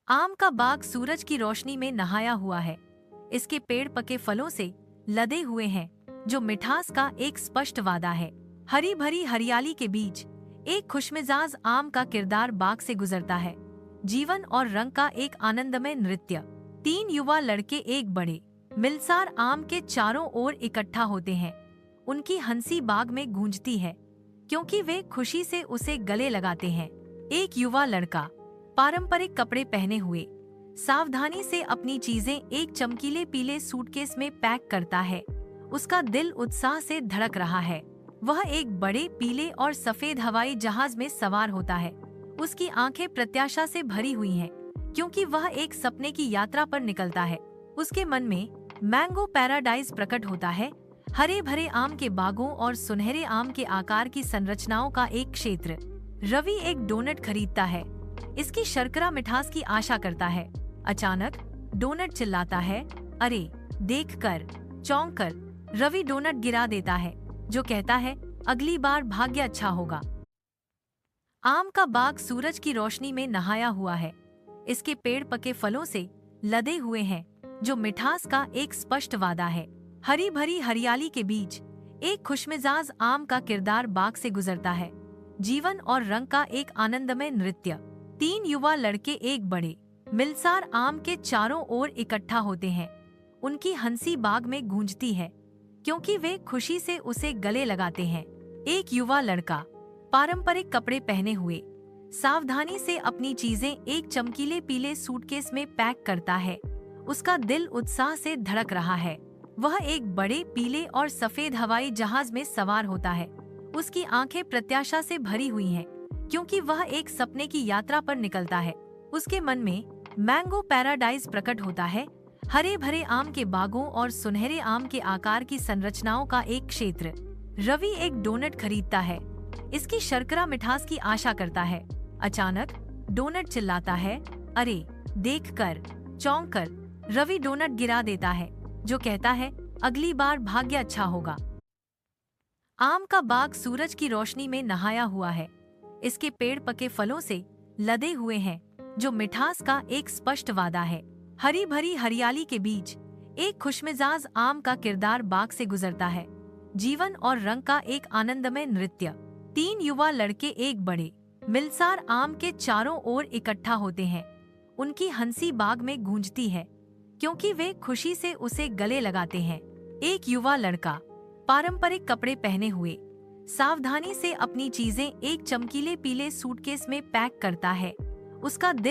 आम का बाग सूरज की रोशनी में नहाया हुआ है। इसके पेड़ पके फलों से लदे हुए हैं, जो मिठास का एक स्पष्ट वादा है। हरी भरी हरियाली के बीच एक खुशमिजाज आम का किरदार बाग से गुजरता है। जीवन और रंग का एक आनंदमय नृत्य। 3 युवा लड़के एक बड़े मिलसार आम के चारों ओर इकट्ठा होते हैं। उनकी हंसी बाग में गूंजती है, क्योंकि वे खुशी से उसे गले लगाते हैं। एक युवा लड़का पारंपरिक कपड़े पहने हुए सावधानी से अपनी चीजें एक चमकीले पीले सूटकेस में पैक करता है। उसका दिल उत्साह से धड़क रहा है। वह एक बड़े पीले और सफेद हवाई जहाज में सवार होता है। उसकी आंखें प्रत्याशा से भरी हुई हैं, क्योंकि वह एक सपने की यात्रा पर निकलता है। उसके मन में मैंगो पैराडाइज प्रकट होता है, हरे भरे आम के बागों और सुनहरे आम के आकार की संरचनाओं का एक क्षेत्र। रवि एक डोनट खरीदता है। इसकी शर्करा मिठास की आशा करता है। अचानक डोनट चिल्लाता है, अरे! देखकर चौंक कर रवि डोनट गिरा देता है, जो कहता है, अगली बार भाग्य अच्छा होगा। आम का बाग सूरज की रोशनी में नहाया हुआ है। इसके पेड़ पके फलों से लदे हुए हैं, जो मिठास का एक स्पष्ट वादा है। हरी भरी हरियाली के बीच एक खुशमिजाज आम का किरदार बाग से गुजरता है। जीवन और रंग का एक आनंदमय नृत्य। 3 युवा लड़के एक बड़े मिलसार आम के चारों ओर इकट्ठा होते हैं। उनकी हंसी बाग में गूंजती है, क्योंकि वे खुशी से उसे गले लगाते हैं। एक युवा लड़का पारंपरिक कपड़े पहने हुए सावधानी से अपनी चीजें एक चमकीले पीले सूटकेस में पैक करता है। उसका दिल उत्साह से धड़क रहा है। वह एक बड़े पीले और सफेद हवाई जहाज में सवार होता है। उसकी आंखें प्रत्याशा से भरी हुई हैं, क्योंकि वह एक सपने की यात्रा पर निकलता है। उसके मन में मैंगो पैराडाइज प्रकट होता है, हरे भरे आम के बागों और सुनहरे आम के आकार की संरचनाओं का एक क्षेत्र। रवि एक डोनट खरीदता है। इसकी शर्करा मिठास की आशा करता है। अचानक डोनट चिल्लाता है, अरे! देखकर चौंक कर रवि डोनट गिरा देता है, जो कहता है, अगली बार भाग्य अच्छा होगा। आम का बाग सूरज की रोशनी में नहाया हुआ है। इसके पेड़ पके फलों से लदे हुए हैं, जो मिठास का एक स्पष्ट वादा है। हरी भरी हरियाली के बीच एक खुशमिजाज आम का किरदार बाग से गुजरता है। जीवन और रंग का एक आनंदमय नृत्य। 3 युवा लड़के एक बड़े मिलसार आम के चारों ओर इकट्ठा होते हैं। उनकी हंसी बाग में गूंजती है, क्योंकि वे खुशी से उसे गले लगाते हैं। एक युवा लड़का पारंपरिक कपड़े पहने हुए सावधानी से अपनी चीजें एक चमकीले पीले सूटकेस में पैक करता है। उसका दिल